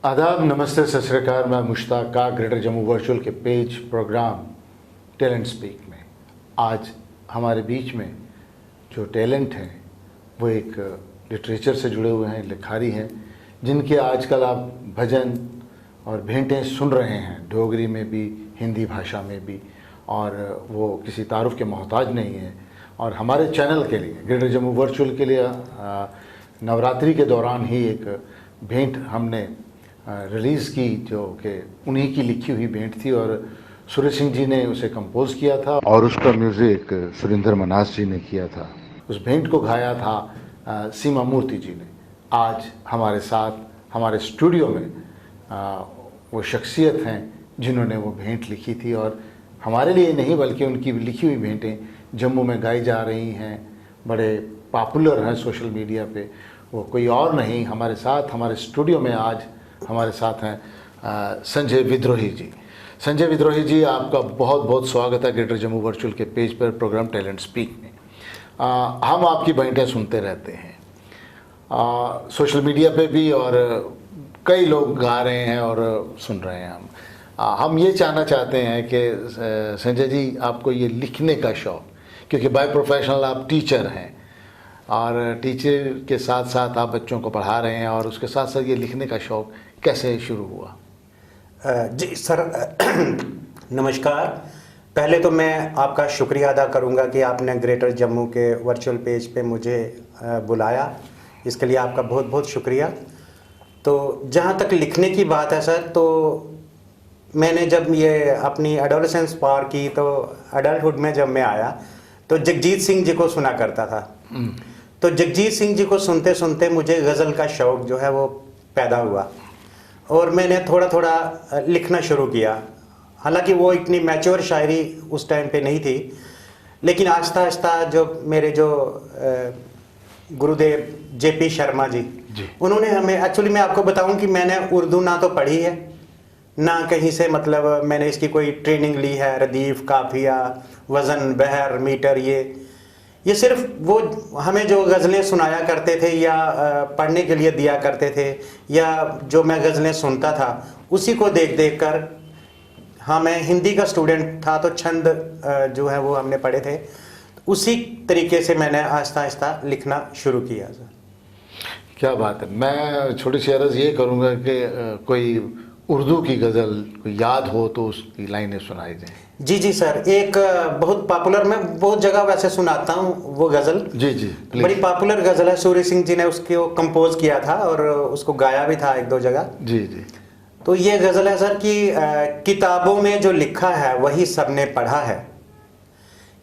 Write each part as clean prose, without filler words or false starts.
आदाब, नमस्ते, सत श्री अकाल। मैं मुश्ताक का ग्रेटर जम्मू वर्चुअल के पेज प्रोग्राम टैलेंट स्पीक में आज हमारे बीच में जो टैलेंट हैं वो एक लिटरेचर से जुड़े हुए हैं, लिखारी हैं, जिनके आजकल आप भजन और भेंटें सुन रहे हैं, डोगरी में भी, हिंदी भाषा में भी, और वो किसी तारुफ के मोहताज नहीं है। और हमारे चैनल के लिए, ग्रेटर जम्मू वर्चुअल के लिए नवरात्रि के दौरान ही एक भेंट हमने रिलीज़ की, जो कि उन्हीं की लिखी हुई भेंट थी और सुरेश सिंह जी ने उसे कंपोज़ किया था और उसका म्यूज़िक सुरेंद्र मनास जी ने किया था। उस भेंट को गाया था सीमा मूर्ति जी ने। आज हमारे साथ हमारे स्टूडियो में वो शख्सियत हैं जिन्होंने वो भेंट लिखी थी, और हमारे लिए नहीं बल्कि उनकी लिखी हुई भेंटें जम्मू में गाई जा रही हैं, बड़े पॉपुलर हैं सोशल मीडिया पे। वो कोई और नहीं, हमारे साथ हमारे स्टूडियो में आज हमारे साथ हैं संजय विद्रोही जी। संजय विद्रोही जी, आपका बहुत बहुत स्वागत है ग्रेटर जम्मू वर्चुअल के पेज पर प्रोग्राम टैलेंट स्पीक में। हम आपकी भेंटें सुनते रहते हैं सोशल मीडिया पे भी, और कई लोग गा रहे हैं और सुन रहे हैं। हम ये जानना चाहते हैं कि संजय जी, आपको ये लिखने का शौक़, क्योंकि बाय प्रोफेशनल आप टीचर हैं और टीचर के साथ साथ आप बच्चों को पढ़ा रहे हैं, और उसके साथ साथ ये लिखने का शौक़ कैसे शुरू हुआ? जी सर, नमस्कार। पहले तो मैं आपका शुक्रिया अदा करूंगा कि आपने ग्रेटर जम्मू के वर्चुअल पेज पे मुझे बुलाया, इसके लिए आपका बहुत बहुत शुक्रिया। तो जहाँ तक लिखने की बात है सर, तो मैंने जब ये अपनी एडोलेसेंस पार की, तो अडल्टहुड में जब मैं आया तो जगजीत सिंह जी को सुना करता था। तो जगजीत सिंह जी को सुनते सुनते मुझे गज़ल का शौक़ जो है वो पैदा हुआ और मैंने थोड़ा थोड़ा लिखना शुरू किया। हालांकि वो इतनी मैच्योर शायरी उस टाइम पे नहीं थी, लेकिन आहिस्ता आहिस्ता जो मेरे जो गुरुदेव जेपी शर्मा जी, उन्होंने हमें, एक्चुअली मैं आपको बताऊं कि मैंने उर्दू ना तो पढ़ी है ना कहीं से, मतलब मैंने इसकी कोई ट्रेनिंग ली है, रदीफ, काफिया, वज़न, बहर, मीटर, ये सिर्फ वो हमें जो गज़लें सुनाया करते थे या पढ़ने के लिए दिया करते थे, या जो मैं गज़लें सुनता था उसी को देख देख कर, हाँ मैं हिंदी का स्टूडेंट था तो छंद जो है वो हमने पढ़े थे, उसी तरीके से मैंने आहिस्ता आहिस्ता लिखना शुरू किया। क्या बात है। मैं छोटी सी अर्ज़ ये करूँगा कि कोई उर्दू की गज़ल कोई याद हो तो उसकी लाइनें सुनाई दें। जी जी सर, एक बहुत पॉपुलर, मैं बहुत जगह वैसे सुनाता हूँ वो गज़ल। जी जी, बड़ी पॉपुलर गज़ल है, सूर्य सिंह जी ने उसको कंपोज किया था और उसको गाया भी था एक दो जगह। जी जी। तो ये गज़ल है सर कि किताबों में जो लिखा है वही सबने पढ़ा है,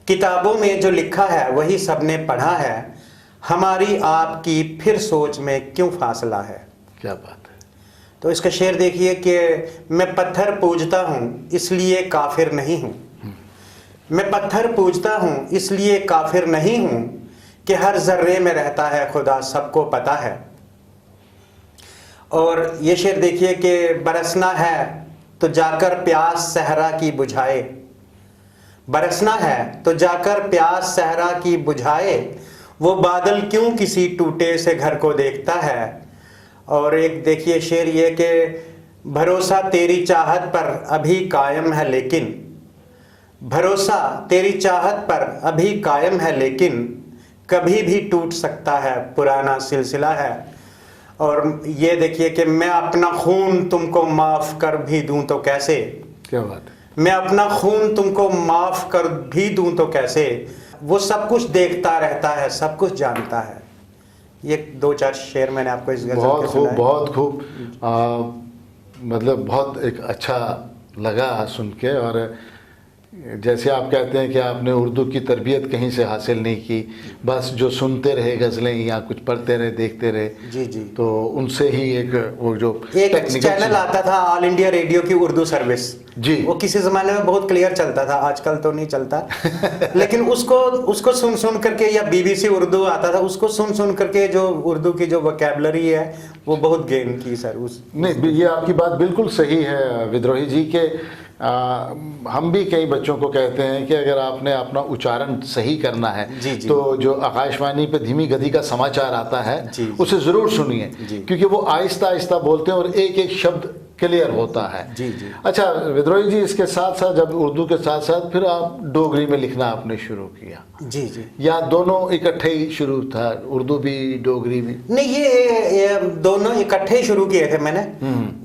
किताबों में जो लिखा है वही सबने पढ़ा है, हमारी आपकी फिर सोच में क्यों फासला है। क्या बात है। तो इसका शेर देखिए कि मैं पत्थर पूजता हूँ इसलिए काफिर नहीं हूँ, मैं पत्थर पूजता हूँ इसलिए काफिर नहीं हूँ, कि हर जर्रे में रहता है खुदा सबको पता है। और ये शेर देखिए कि बरसना है तो जाकर प्यास सहरा की बुझाए, बरसना है तो जाकर प्यास सहरा की बुझाए, वो बादल क्यों किसी टूटे से घर को देखता है। और एक देखिए शेर ये कि भरोसा तेरी चाहत पर अभी कायम है लेकिन, भरोसा तेरी चाहत पर अभी कायम है लेकिन, कभी भी टूट सकता है पुराना सिलसिला है। और ये देखिए कि मैं अपना खून तुमको माफ़ कर भी दूं तो कैसे। क्या बात है। मैं अपना खून तुमको माफ़ कर भी दूं तो कैसे, वो सब कुछ देखता रहता है सब कुछ जानता है। ये दो चार शेर मैंने आपको इस गज़ल के बहुत खूब, सुनाए। बहुत खूब। मतलब बहुत एक अच्छा लगा सुन के। और जैसे आप कहते हैं कि आपने उर्दू की तरबियत कहीं से हासिल नहीं की, बस जो सुनते रहे गज़लें या कुछ पढ़ते रहे, देखते रहे। जी जी। तो उनसे ही एक वो जो एक चैनल आता था ऑल इंडिया रेडियो की उर्दू सर्विस, जी, वो किसी ज़माने में बहुत क्लियर चलता था, आजकल तो नहीं चलता लेकिन उसको सुन सुन करके, या बीबीसी उर्दू आता था, उसको सुन सुन करके जो उर्दू की जो वोकैबुलरी है वो बहुत गेन की सर। उस नहीं, ये आपकी बात बिल्कुल सही है विद्रोही जी के हम भी कई बच्चों को कहते हैं कि अगर आपने अपना उच्चारण सही करना है जी, जी। तो जो आकाशवाणी पे धीमी गति का समाचार आता है जी, जी। उसे ज़रूर सुनिए, जी। क्योंकि वो आहिस्ता आहिस्ता बोलते हैं और एक एक शब्द क्लियर होता है। जी, जी। अच्छा विद्रोही जी, इसके साथ साथ जब उर्दू के साथ साथ फिर आप डोगरी में लिखना आपने शुरू किया, जी जी। या दोनों इकट्ठे ही शुरू था, उर्दू भी डोगरी भी? नहीं, ये दोनों इकट्ठे ही शुरू किए थे मैंने।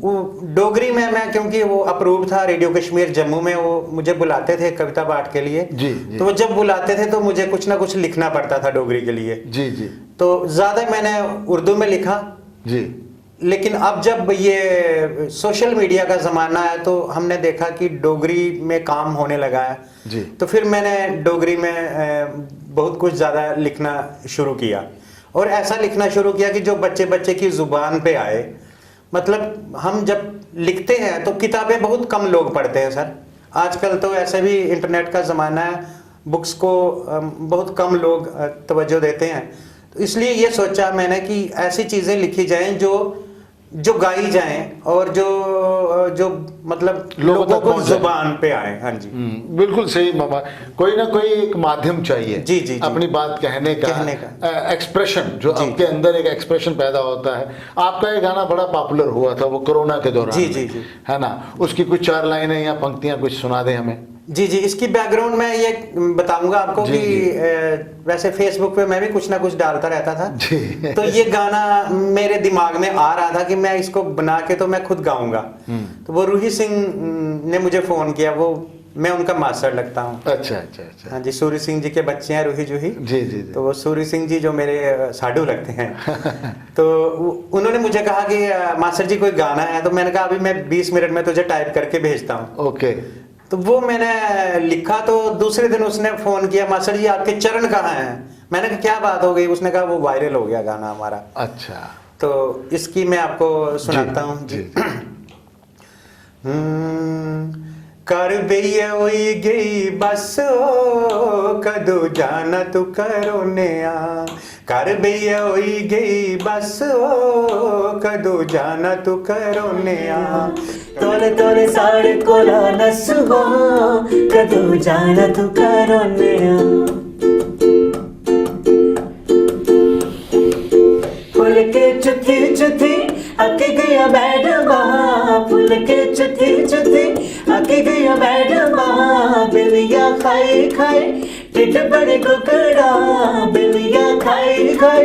वो डोगरी में मैं, क्योंकि वो अप्रूव था रेडियो कश्मीर जम्मू में, वो मुझे बुलाते थे कविता पाठ के लिए। जी, जी। तो वो जब बुलाते थे तो मुझे कुछ ना कुछ लिखना पड़ता था डोगरी के लिए। जी जी तो ज़्यादा मैंने उर्दू में लिखा। जी। लेकिन अब जब ये सोशल मीडिया का ज़माना है तो हमने देखा कि डोगरी में काम होने लगा है जी। तो फिर मैंने डोगरी में बहुत कुछ ज़्यादा लिखना शुरू किया, और ऐसा लिखना शुरू किया कि जो बच्चे बच्चे की ज़ुबान पे आए। मतलब हम जब लिखते हैं तो किताबें बहुत कम लोग पढ़ते हैं सर। आजकल तो ऐसे भी इंटरनेट का ज़माना है, बुक्स को बहुत कम लोग तवज्जो देते हैं। तो इसलिए ये सोचा मैंने कि ऐसी चीज़ें लिखी जाएं जो गाई जाएं और जो मतलब लोगों को जुबान पे आए। हाँ जी, बिल्कुल सही मामा। कोई ना कोई एक माध्यम चाहिए जी, जी, जी। अपनी बात कहने का एक्सप्रेशन, जो आपके अंदर एक एक्सप्रेशन पैदा होता है। आपका ये गाना बड़ा पॉपुलर हुआ था वो कोरोना के दौरान, जी, जी, जी। है ना? उसकी कुछ 4 लाइनें या पंक्तियां कुछ सुना दें हमें। जी जी। इसकी बैकग्राउंड में ये बताऊंगा आपको कि वैसे फेसबुक पे मैं भी कुछ ना कुछ डालता रहता था जी। तो ये गाना मेरे दिमाग में आ रहा था कि मैं इसको बना के तो मैं खुद गाऊंगा। तो वो रूही सिंह ने मुझे फ़ोन किया, वो मैं उनका मास्टर लगता हूँ। अच्छा अच्छा अच्छा। हाँ जी, सूर्य सिंह जी के बच्चे हैं रूही जूही। जी जी जी। तो वो सूर्य सिंह जी जो मेरे साडू लगते हैं तो उन्होंने मुझे कहा कि मास्टर जी कोई गाना है। तो मैंने कहा अभी मैं 20 मिनट में तुझे टाइप करके भेजता हूँ। ओके। तो वो मैंने लिखा, तो दूसरे दिन उसने फोन किया, मास्टर जी आपके चरण कहाँ हैं? मैंने कहा क्या बात हो गई? उसने कहा वो वायरल हो गया गाना हमारा। अच्छा। तो इसकी मैं आपको सुनाता हूँ जी। कर बेइया होई गई बस कदू जाना तू करोने आ। कर बेइया होई गई बस कदू जाना तू करोने आ। तोले तोले साढ़े कोला नसबो कदू जाना तू करोने आ। फुल के चुथी चुथी आके गया मैडमा, फुल के चुथी चुथी आके गया मैडमा। बिलिया खाए खाए टिड बड़े कुकड़ा, बिलिया खाए खाए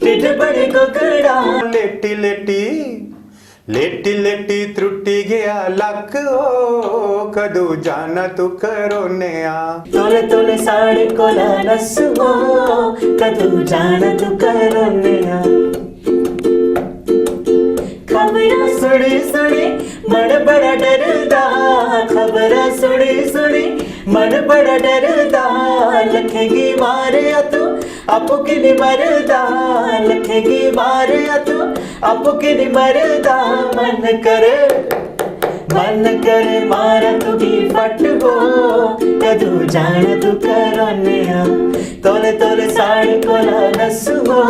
टिड बड़े कुकड़ा। लेटी लेटी लेटी लेटी त्रुटी गया लक ओ कदू जाना तू करोने आ। तोले तोले साढ़े कोला नसबो कदू जाना तू करोने आ। खबरा सुनी सुनी मन बड़ा डरदा, खबरा सुनी सुनी मन बड़ा डरदा। लखेगी मारे तू आपो कि नहीं मरदा, लखेगी मारे तू आपो कि नहीं मरदा। मन करे मारा तू भी फटबो कदू जान तू करोने आ। तोले तोले साड़ी कोला नसबो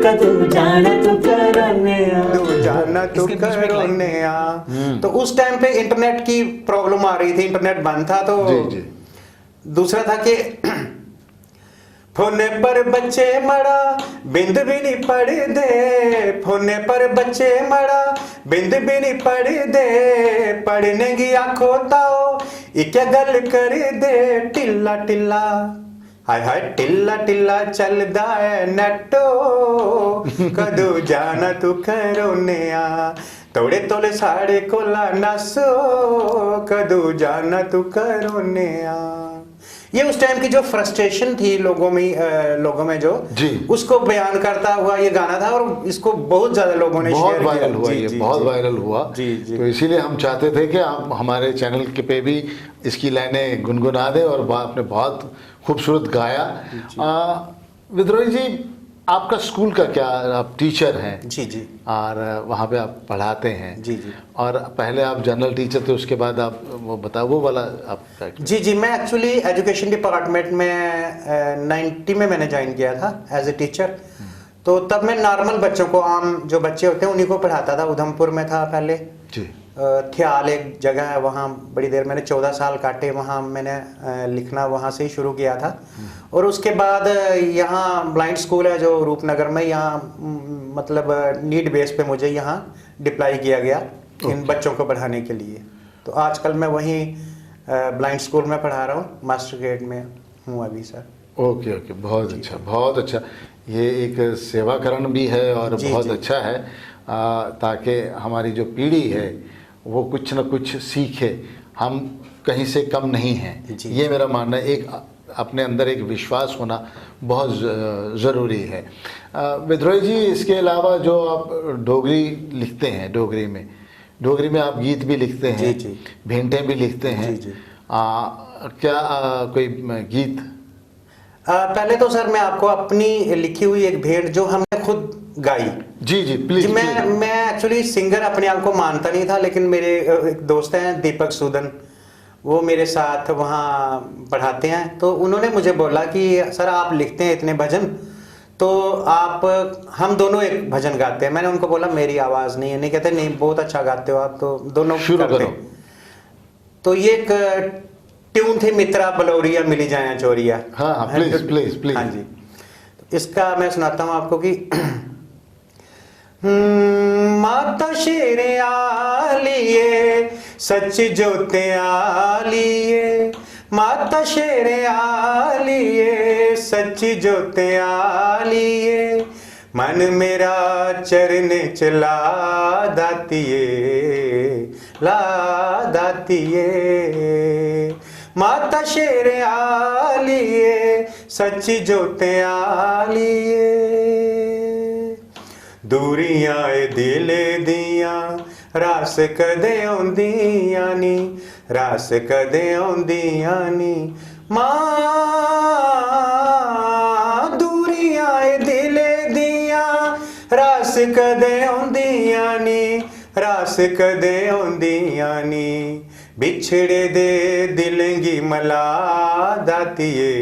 कदू जान तू करोने आ। कदू जाना तू करोने आ। तो उस टाइम पे इंटरनेट की प्रॉब्लम आ रही थी, इंटरनेट बंद था। तो जी जी। दूसरा था कि फोने पर बच्चे मरा बिंद भी नहीं पढ़ दे, फोने पर बच्चे मरा बिंद भी नहीं पढ़ दे। पढ़ने की आंखों ताओ क्या गल कर दे। टिल्ला टिल्ला हाय हाय टिल्ला टिल्ला चलदा है नेटो कदू जाना तू करोने आ। तोड़े तोले साढ़े कोला नसो कदू जाना तू करोने आ। ये उस टाइम की जो फ्रस्ट्रेशन थी लोगों में जो जी, उसको बयान करता हुआ ये गाना था, और इसको बहुत ज्यादा लोगों ने बहुत शेयर किया। वायरल हुआ, ये बहुत वायरल हुआ। जी जी। तो इसीलिए हम चाहते थे कि आप हमारे चैनल के पे भी इसकी लाइनें गुनगुना दें, और आपने बहुत खूबसूरत गाया। विद्रोही जी, आपका स्कूल का क्या, आप टीचर हैं? जी जी। और वहाँ पे आप पढ़ाते हैं? जी जी। और पहले आप जनरल टीचर थे, उसके बाद आप वो बताओ वो वाला आपका? जी जी। मैं एक्चुअली एजुकेशन डिपार्टमेंट में 90 में मैंने ज्वाइन किया था एज ए टीचर। तो तब मैं नॉर्मल बच्चों को, आम जो बच्चे होते हैं उन्हीं को पढ़ाता था। उधमपुर में था पहले। जी। थ्याल एक जगह है, वहाँ बड़ी देर मैंने 14 साल काटे, वहाँ मैंने लिखना वहाँ से ही शुरू किया था। और उसके बाद यहाँ ब्लाइंड स्कूल है जो रूपनगर में, यहाँ मतलब नीड बेस पे मुझे यहाँ डिप्लाई किया गया इन बच्चों को पढ़ाने के लिए। तो आजकल मैं वहीं ब्लाइंड स्कूल में पढ़ा रहा हूँ, मास्टर ग्रेड में हूँ अभी सर। ओके ओके, बहुत अच्छा बहुत अच्छा। ये एक सेवाकरण भी है और बहुत अच्छा है, ताकि हमारी जो पीढ़ी है वो कुछ न कुछ सीखे, हम कहीं से कम नहीं हैं, ये मेरा मानना है। एक अपने अंदर एक विश्वास होना बहुत ज़रूरी है। विद्रोही जी, इसके अलावा जो आप डोगरी लिखते हैं, डोगरी में आप गीत भी लिखते हैं, भेंटें भी लिखते हैं, क्या कोई गीत? पहले तो सर मैं आपको अपनी लिखी हुई एक भेंट जो हमने खुद गाई। जी प्लीज। मैं एक्चुअली सिंगर अपने आप को मानता नहीं था, लेकिन मेरे एक दोस्त हैं दीपक सूदन, वो मेरे साथ वहाँ पढ़ाते हैं, तो उन्होंने मुझे बोला कि सर आप लिखते हैं इतने भजन, तो आप हम दोनों एक भजन गाते हैं। मैंने उनको बोला मेरी आवाज़ नहीं है, नहीं कहते नहीं बहुत अच्छा गाते हो आप, तो दोनों शुरू करो। तो ये एक ट्यून थी, मित्रा बलौरिया मिली जाए चोरिया। हाँ प्लीज प्लीज प्लीज। हाँ जी, तो इसका मैं सुनाता हूँ आपको कि माता शेरे आलिए सच जोते आलिए, माता शेरे आलिए सच जोते आलिए, मन मेरा चरण चला दातिए ला दातिए, माता शेरे आलिए सच जोते आलिए, दूरियां ए दिल दियां रास कदे आउंदियां नी, रास कदे आउंदियां नी, मां दूरियां ए दिल दियां रास कदे आउंदियां नी, रास कदे आउंदियां नी, बिछड़े दे दिलंगी मला दातिए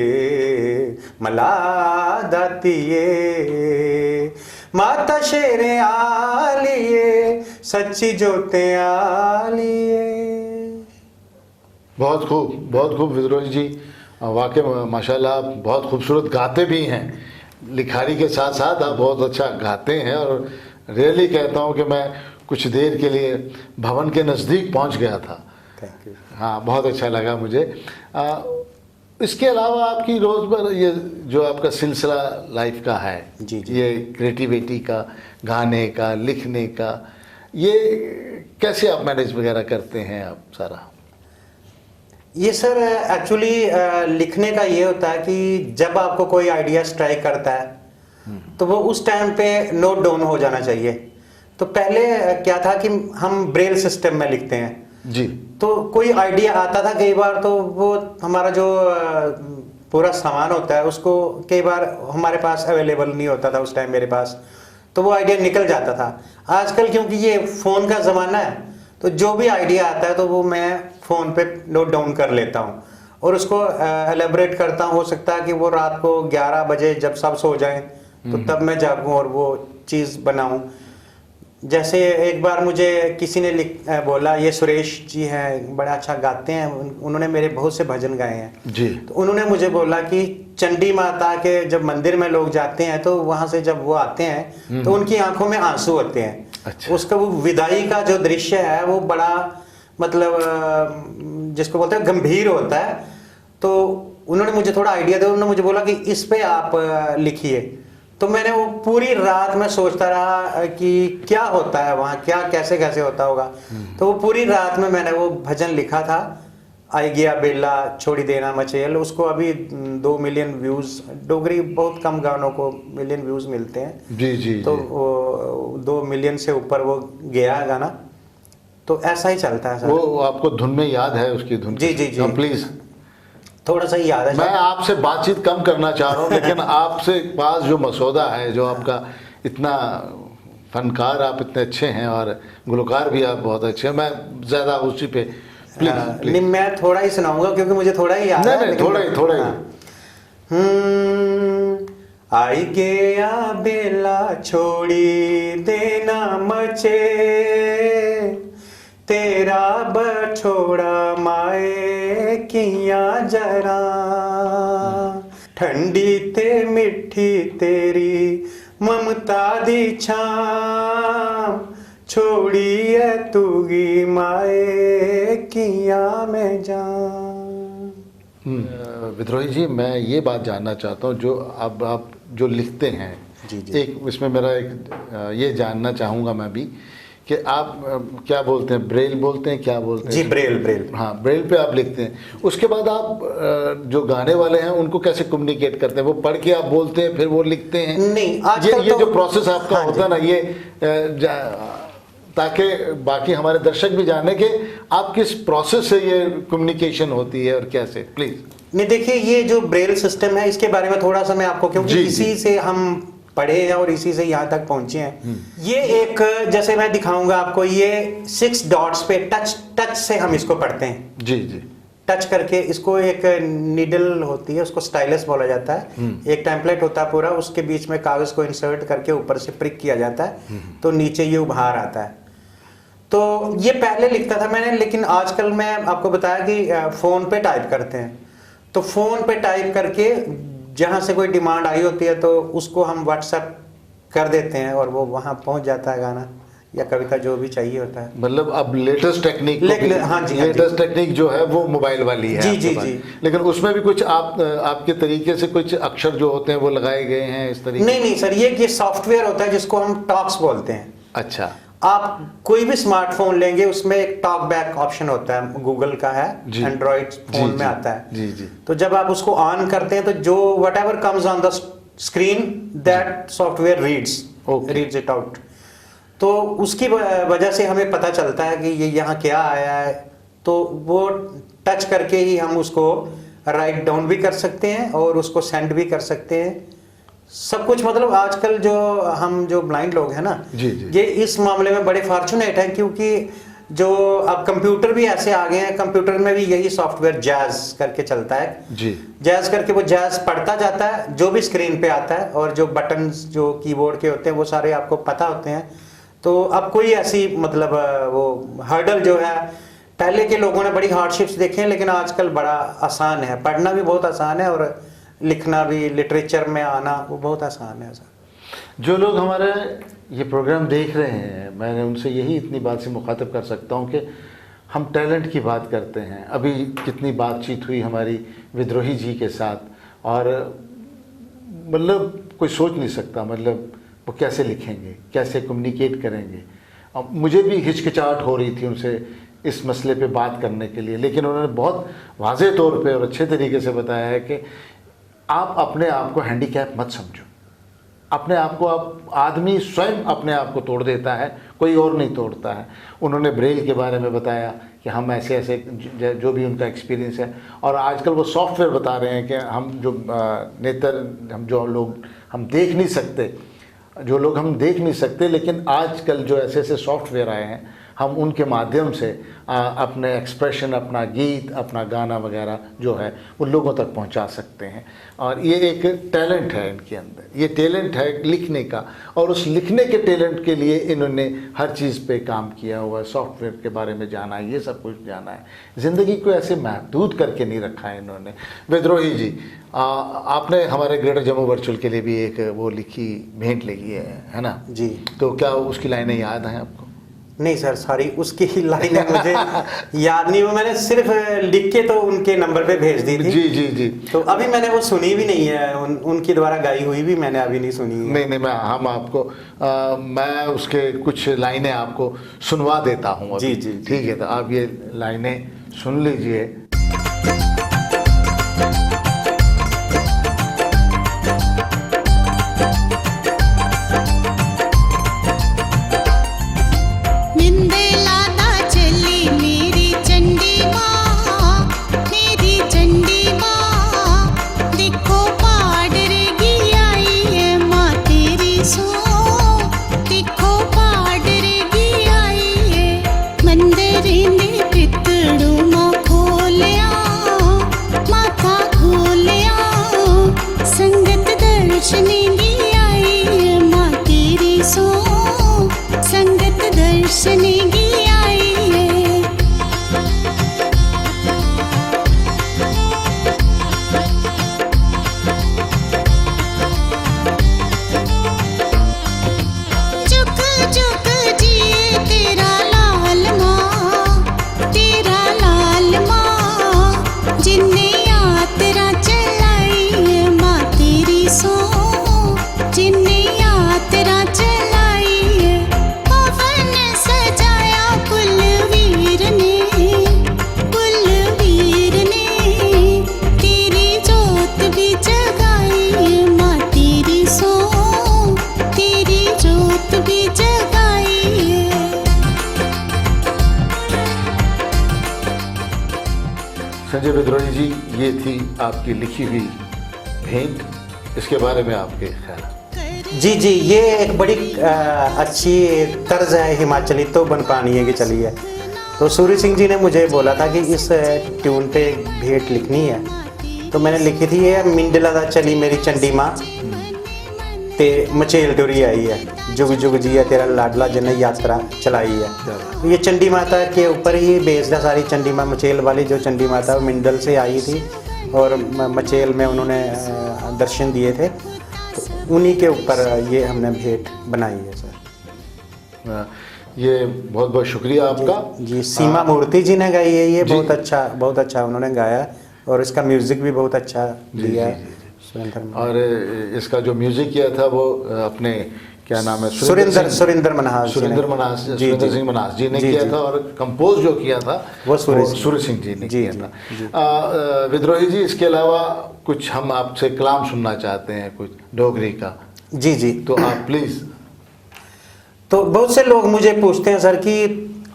मला दातिए, माता शेरे आलिए सच्ची जोते आलिए। बहुत खूब विद्रोही जी, वाकई माशाल्लाह आप बहुत खूबसूरत गाते भी हैं, लिखारी के साथ साथ आप बहुत अच्छा गाते हैं। और रियली कहता हूं कि मैं कुछ देर के लिए भवन के नज़दीक पहुंच गया था। Thank you. हाँ, बहुत अच्छा लगा मुझे। इसके अलावा आपकी रोज़मर्रा ये जो आपका सिलसिला लाइफ का है, जी। ये क्रिएटिविटी का, गाने का, लिखने का, ये कैसे आप मैनेज वगैरह करते हैं आप सारा? ये सर एक्चुअली लिखने का ये होता है कि जब आपको कोई आइडिया स्ट्राइक करता है तो वो उस टाइम पे नोट डाउन हो जाना चाहिए। तो पहले क्या था कि हम ब्रेल सिस्टम में लिखते हैं जी, तो कोई आइडिया आता था कई बार, तो वो हमारा जो पूरा सामान होता है उसको कई बार हमारे पास अवेलेबल नहीं होता था उस टाइम मेरे पास, तो वो आइडिया निकल जाता था। आजकल क्योंकि ये फ़ोन का ज़माना है, तो जो भी आइडिया आता है तो वो मैं फ़ोन पे नोट डाउन कर लेता हूँ और उसको एलेबरेट करता हूँ। हो सकता है कि वो रात को 11 बजे जब सब सो जाएं तो तब मैं जागूँ और वो चीज़ बनाऊँ। जैसे एक बार मुझे किसी ने बोला, ये सुरेश जी हैं, बड़ा अच्छा गाते हैं, उन्होंने मेरे बहुत से भजन गाए हैं जी। तो उन्होंने मुझे बोला कि चंडी माता के जब मंदिर में लोग जाते हैं तो वहाँ से जब वो आते हैं तो उनकी आंखों में आंसू होते हैं। अच्छा। उसका वो विदाई का जो दृश्य है वो बड़ा मतलब जिसको बोलते हैं गंभीर होता है। तो उन्होंने मुझे थोड़ा आइडिया दिया, उन्होंने मुझे बोला कि इस पे आप लिखिए। तो मैंने वो पूरी रात में सोचता रहा कि क्या होता है वहाँ, क्या कैसे कैसे होता होगा। तो वो पूरी रात में मैंने वो भजन लिखा था, आई गया बेला छोड़ी देना मचेल। उसको अभी 2 मिलियन व्यूज़, डोगरी बहुत कम गानों को मिलियन व्यूज़ मिलते हैं जी जी। तो वो 2 मिलियन से ऊपर वो गया गाना। तो ऐसा ही चलता है सर। वो आपको धुन में याद है उसकी धुन? जी जी जी, प्लीज़। थोड़ा सा ही याद है। मैं आपसे बातचीत कम करना चाह रहा हूँ लेकिन आपसे पास जो मसौदा है, जो आपका इतना फनकार, आप इतने अच्छे हैं और गुलकार भी आप बहुत अच्छे हैं, मैं ज़्यादा उसी पे प्लीज। नहीं, मैं थोड़ा ही सुनाऊंगा क्योंकि मुझे थोड़ा ही याद है। नहीं, थोड़ा ही। आई गया बेला छोड़ी देना मचे, ते छोड़ा माए किया जरा, ठंडी ते मिठी तेरी ममता दी छाम, छोड़ी है तूगी माए किया मैं जान। विद्रोही जी, मैं ये बात जानना चाहता हूँ, जो अब आप जो लिखते हैं, जी जी। एक इसमें मेरा एक ये जानना चाहूँगा मैं भी कि आप क्या बोलते हैं, ब्रेल बोलते हैं, क्या बोलते हैं? जी ब्रेल। हाँ, ब्रेल पे आप लिखते हैं। उसके बाद आप जो गाने वाले हैं उनको कैसे कम्युनिकेट करते हैं? वो पढ़ के आप बोलते हैं फिर वो लिखते हैं? नहीं, आजकल ये तो जो प्रोसेस आपका हाँ होता है ना, ये ताकि बाकी हमारे दर्शक भी जाने कि आप किस प्रोसेस से ये कम्युनिकेशन होती है और कैसे, प्लीज। नहीं, देखिए ये जो ब्रेल सिस्टम है इसके बारे में थोड़ा सा मैं आपको, क्योंकि इसी से हम पढ़े हैं और इसी से यहाँ तक पहुंचे हैं। ये एक, जैसे मैं दिखाऊंगा आपको, ये 6 डॉट्स पे टच से हम इसको पढ़ते हैं। जी जी। टच करके इसको, एक नीडल होती है उसको स्टाइलस बोला जाता है, एक टेम्पलेट होता है पूरा, उसके बीच में कागज को इंसर्ट करके ऊपर से प्रिक किया जाता है तो नीचे ये उभार आता है। तो ये पहले लिखता था मैंने, लेकिन आजकल मैं आपको बताया कि फ़ोन पे टाइप करते हैं, तो फ़ोन पे टाइप करके जहाँ से कोई डिमांड आई होती है तो उसको हम व्हाट्सएप कर देते हैं और वो वहाँ पहुँच जाता है गाना या कविता जो भी चाहिए होता है। मतलब अब लेटेस्ट टेक्निक, हाँ जी, लेटेस्ट टेक्निक जो है वो मोबाइल वाली है। जी जी जी। लेकिन उसमें भी कुछ आपके तरीके से कुछ अक्षर जो होते हैं वो लगाए गए हैं इस तरीके? नहीं सर, ये सॉफ्टवेयर होता है जिसको हम टॉक्स बोलते हैं। अच्छा। आप कोई भी स्मार्टफोन लेंगे उसमें एक टॉक बैक ऑप्शन होता है, गूगल का है, एंड्रॉइड फोन में आता है। जी जी। तो जब आप उसको ऑन करते हैं तो जो whatever comes on the screen that software reads it out. तो उसकी वजह से हमें पता चलता है कि ये यहाँ क्या आया है, तो वो टच करके ही हम उसको राइट डाउन भी कर सकते हैं और उसको सेंड भी कर सकते हैं, सब कुछ। मतलब आजकल जो ब्लाइंड लोग हैं ना, जी जी, ये इस मामले में बड़े फॉर्चुनेट हैं, क्योंकि जो अब कंप्यूटर भी ऐसे आ गए हैं, कंप्यूटर में भी यही सॉफ्टवेयर जैज करके चलता है जी। जैज करके वो जैज पढ़ता जाता है जो भी स्क्रीन पे आता है, और जो बटन्स जो कीबोर्ड के होते हैं वो सारे आपको पता होते हैं। तो अब कोई ऐसी मतलब वो हर्डल जो है, पहले के लोगों ने बड़ी हार्डशिप्स देखे हैं, लेकिन आजकल बड़ा आसान है, पढ़ना भी बहुत आसान है और लिखना भी, लिटरेचर में आना वो बहुत आसान है सर। जो लोग हमारे ये प्रोग्राम देख रहे हैं, मैं उनसे यही इतनी बात से मुखातिब कर सकता हूँ कि हम टैलेंट की बात करते हैं। अभी कितनी बातचीत हुई हमारी विद्रोही जी के साथ, और मतलब कोई सोच नहीं सकता मतलब वो कैसे लिखेंगे, कैसे कम्युनिकेट करेंगे। अब मुझे भी हिचकिचाहट हो रही थी उनसे इस मसले पे बात करने के लिए, लेकिन उन्होंने बहुत वाज़ेह तौर पे और अच्छे तरीके से बताया है कि आप अपने आप को हैंडीकैप मत समझो। अपने आप को, आप आदमी स्वयं अपने आप को तोड़ देता है, कोई और नहीं तोड़ता है। उन्होंने ब्रेल के बारे में बताया कि हम ऐसे ऐसे जो भी उनका एक्सपीरियंस है, और आजकल वो सॉफ्टवेयर बता रहे हैं कि हम जो हम जो लोग हम देख नहीं सकते, लेकिन आजकल जो ऐसे ऐसे सॉफ्टवेयर आए हैं, हम उनके माध्यम से अपने एक्सप्रेशन, अपना गीत, अपना गाना वगैरह जो है वो लोगों तक पहुंचा सकते हैं। और ये एक टैलेंट है इनके अंदर, ये टैलेंट है लिखने का, और उस लिखने के टैलेंट के लिए इन्होंने हर चीज़ पे काम किया हुआ है, सॉफ्टवेयर के बारे में जाना है, ये सब कुछ जाना है। ज़िंदगी को ऐसे महदूद करके नहीं रखा है इन्होंने। विद्रोही जी, आपने हमारे ग्रेटर जम्मू वर्चुअल के लिए भी एक वो लिखी, भेंट लिखी है ना जी। तो क्या उसकी लाइनें याद हैं आपको? नहीं सर, सारी उसकी लाइनें मुझे याद नहीं, वो मैंने सिर्फ लिख के तो उनके नंबर पे भेज दी थी। जी जी जी। तो अभी मैंने वो सुनी भी नहीं है, उनकी द्वारा गाई हुई भी मैंने अभी नहीं सुनी है। नहीं, मैं उसके कुछ लाइनें आपको सुनवा देता हूँ। जी जी। ठीक है, तो आप ये लाइनें सुन लीजिए। मंदिर ने पितड़ू मां खोलिया संजय विद्रोही जी, ये थी आपकी लिखी हुई भेंट, इसके बारे में आपके ख्याल? जी जी, ये एक बड़ी अच्छी तर्ज है हिमाचली तो बन पानी है कि चलिए। तो सूर्य सिंह जी ने मुझे बोला था कि इस ट्यून पे भेंट लिखनी है, तो मैंने लिखी थी ये मिंडला दा चली मेरी चंडी माँ ते मचेल टुरी आई है, जुग जुग जी है तेरा लाडला जिन्हें यात्रा चलाई है। ये चंडी माता के ऊपर ही बेस्ड है सारी। चंडी माँ मचेल वाली जो चंडी माता वो मिंडल से आई थी और मचेल में उन्होंने दर्शन दिए थे, तो उन्हीं के ऊपर ये हमने भेंट बनाई है सर। ये बहुत बहुत शुक्रिया आपका जी। सीमा मूर्ति जी ने गाई है ये, बहुत अच्छा उन्होंने गाया और इसका म्यूजिक भी बहुत अच्छा दिया है। और इसका जो म्यूजिक किया था वो अपने क्या नाम है, सुरेंद्र मन्हास सुरेंद्र सिंह मन्हास जी ने किया था, और कंपोज जो किया था वो सूर्य सिंह जी ने किया था। विद्रोही जी, इसके अलावा कुछ हम आपसे कलाम सुनना चाहते हैं, कुछ डोगरी का। जी जी, तो आप प्लीज। तो बहुत से लोग मुझे पूछते हैं सर कि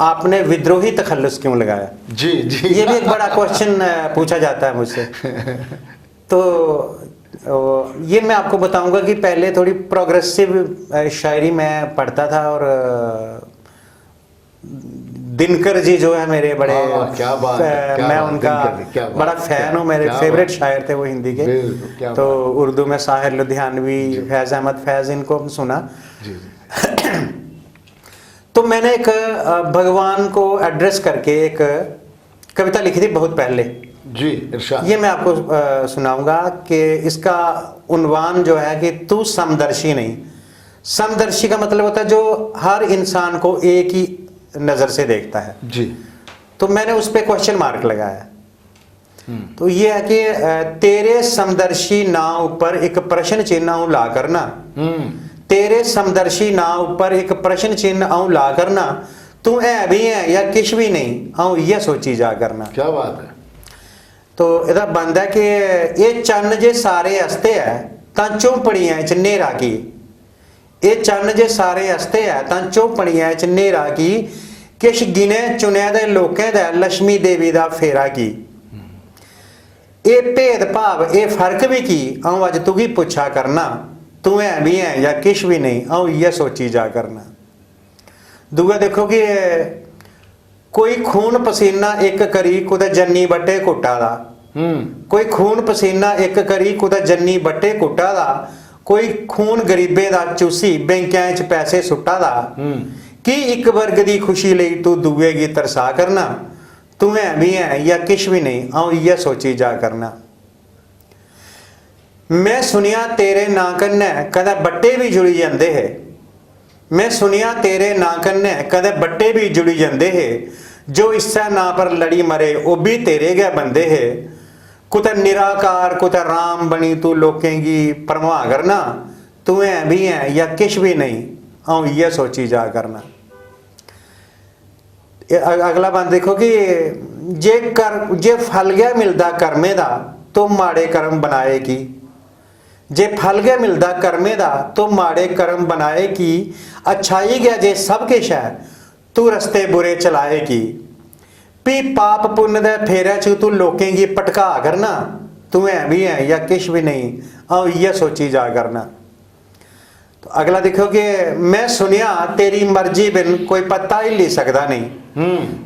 आपने विद्रोही तखल्लुस क्यों लगाया? जी जी, ये भी एक बड़ा क्वेश्चन पूछा जाता है मुझसे। तो ये मैं आपको बताऊंगा कि पहले थोड़ी प्रोग्रेसिव शायरी मैं पढ़ता था, और दिनकर जी जो है मेरे बड़े क्या बात है, मैं उनका बड़ा फैन हूँ, मेरे फेवरेट शायर थे वो हिंदी के। तो उर्दू में साहिर लुधियानवी, फैज़ अहमद फैज़, इनको सुना। तो मैंने एक भगवान को एड्रेस करके एक कविता लिखी थी बहुत पहले जी, इरशाद। ये मैं आपको सुनाऊंगा कि इसका उन्वान जो है कि तू समदर्शी नहीं। समदर्शी का मतलब होता है जो हर इंसान को एक ही नज़र से देखता है जी। तो मैंने उस पर क्वेश्चन मार्क लगाया। तो ये है कि तेरे समदर्शी नाव पर एक प्रश्न चिन्ह आऊं ला करना, तेरे समदर्शी नाव पर एक प्रश्न चिन्ह आऊं ला करना, तू है भी है या किश भी नहीं आऊं यह सोची जा करना। क्या बात है। तो ਇਹਦਾ ਬੰਦ ਹੈ ਕਿ ਇਹ ਚੰਨ ਜੇ ਸਾਰੇ ਹਸਤੇ ਹੈ ਤਾਂ ਚੌਂਪੜੀਆਂ 'ਚ ਨੇਰਾ ਕੀ, ਇਹ ਚੰਨ ਜੇ ਸਾਰੇ ਹਸਤੇ ਹੈ ਤਾਂ ਚੌਂਪੜੀਆਂ 'ਚ ਨੇਰਾ ਕੀ, ਕਿਛ ਗਿਨੇ ਚੁਣਿਆ ਦੇ ਲੋਕਾਂ ਦਾ ਲక్ష్ਮੀ ਦੇਵੀ ਦਾ ਫੇਰਾ ਕੀ, ਇਹ ਭੇਦ ਭਾਵ ਇਹ ਫਰਕ ਵੀ ਕੀ ਆਉਂ ਅੱਜ ਤੂੰ ਹੀ ਪੁੱਛਾ ਕਰਨਾ, ਤੂੰ ਹੈ ਵੀ ਹੈ ਜਾਂ ਕਿਛ ਵੀ ਨਹੀਂ ਆਉਂ ਇਹ ਸੋਚੀ ਜਾ ਕਰਨਾ। ਦੂਆ ਦੇਖੋ ਕਿ कोई खून पसीना एक करी कुदै जन्नी बट्टे कुट्टा दा, कोई खून पसीना एक करी कुदै जन्नी बट्टे कुट्टा दा, कोई खून गरीबे दा चूसी बैंकां च पैसे सुट्टा दा, कि एक वर्ग दी खुशी लई तू दूए गी तरसा करना, तू है भी है या किश भी नहीं आऊं इयै सोची जा करना। मैं सुनिया तेरे ना कन्नै कदै बट्टे भी जुड़ी जांदे है, मैं सुनिया तेरे ना कन्नै कदै बट्टे भी जुड़ी जांदे है, जो इस्सा ना पर लड़ी मरे वो भी तेरे गै बंदे है, कुतै निराकार कुतै राम बनी तू लोकें गी परवाह करना, तू है भी है या किश भी नहीं आऊं इयै सोची जा करना। अगला बंद देखो कि जे फल गया मिलदा कर्मे दा तो माड़े कर्म बनाए की, जे फल गया मिलदा कर्मे दा तो माड़े कर्म बनाए की, अच्छाई गया जे सब किश है तू रस्ते बुरे चलाए की, भी पाप पुण्य दे फेरे च तू लोकें गी पटका करना, तू है भी है या किश भी नहीं आऊं इयै सोची जा करना। तो अगला देखो कि मैं सुनिया तेरी मर्जी बिन कोई पत्ता हिली सकदा नहीं,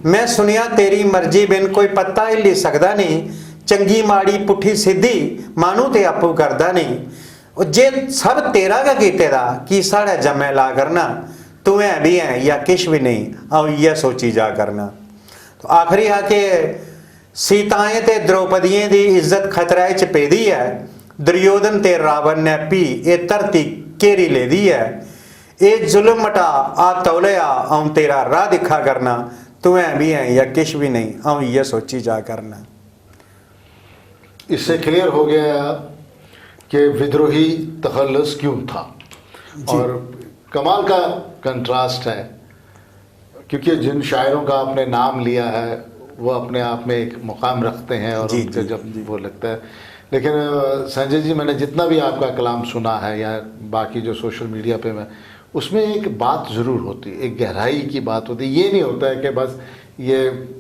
मैं सुनिया तेरी मर्जी बिन कोई पत्ता हिली सकदा नहीं, चंगी माड़ी पुठी सीधी मानू ते आपू करदा नहीं, जे सब तेरा का कीते दा की साढ़े जमे ला करना, तू है भी है या किश भी नहीं आऊं इयै सोची जा करना। तो आखिरी है कि सीताएं ते द्रौपदियों की इज्जत खतरे च पेदी है, दुर्योधन ते रावण ने पी ये धरती घेरी ले दी है, ये जुल्म मटा आ तौलिया आऊं तेरा राह दिखा करना, तू है भी है या किश भी नहीं आऊं इयै सोची जा करना। इससे क्लियर हो गया कि विद्रोही तखल्लुस क्यों था, और कमाल का कंट्रास्ट है, क्योंकि जिन शायरों का आपने नाम लिया है वो अपने आप में एक मुकाम रखते हैं और उनसे जब वो लगता है। लेकिन संजय जी, मैंने जितना भी आपका कलाम सुना है या बाकी जो सोशल मीडिया पे मैं, उसमें एक बात ज़रूर होती है, एक गहराई की बात होती है। ये नहीं होता है कि बस ये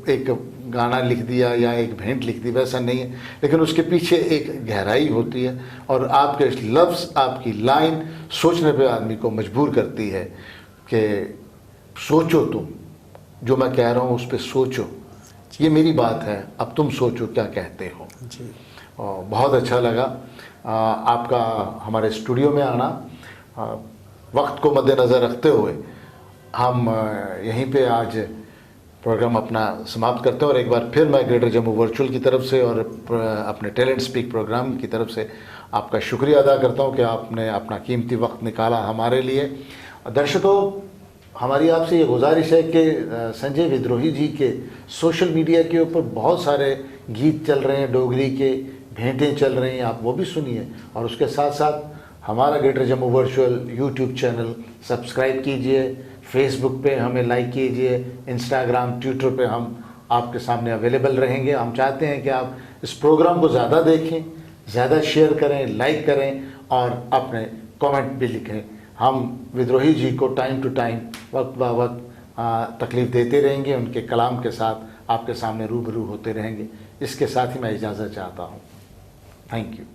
एक गाना लिख दिया या एक भेंट लिख दी, वैसा नहीं है, लेकिन उसके पीछे एक गहराई होती है और आपके लफ्ज़, आपकी लाइन सोचने पे आदमी को मजबूर करती है कि सोचो, तुम जो मैं कह रहा हूँ उस पर सोचो, ये मेरी बात है, अब तुम सोचो क्या कहते हो। जी, और बहुत अच्छा लगा आपका हमारे स्टूडियो में आना। वक्त को मद्देनज़र रखते हुए हम यहीं पे आज प्रोग्राम अपना समाप्त करते हैं और एक बार फिर मैं ग्रेटर जम्मू वर्चुअल की तरफ से और अपने टैलेंट स्पीक प्रोग्राम की तरफ से आपका शुक्रिया अदा करता हूं कि आपने अपना कीमती वक्त निकाला हमारे लिए। दर्शकों, हमारी आपसे ये गुजारिश है कि संजय विद्रोही जी के सोशल मीडिया के ऊपर बहुत सारे गीत चल रहे हैं, डोगरी के भेंटें चल रही हैं, आप वो भी सुनिए और उसके साथ साथ हमारा greater Jammu virtual YouTube channel subscribe कीजिए, फेसबुक पे हमें लाइक कीजिए, इंस्टाग्राम, ट्विटर पे हम आपके सामने अवेलेबल रहेंगे। हम चाहते हैं कि आप इस प्रोग्राम को ज़्यादा देखें, ज़्यादा शेयर करें, लाइक करें और अपने कमेंट भी लिखें। हम विद्रोही जी को टाइम टू टाइम, वक्त ब वक्त तकलीफ़ देते रहेंगे, उनके कलाम के साथ आपके सामने रूबरू होते रहेंगे। इसके साथ ही मैं इजाज़त चाहता हूँ। Thank you.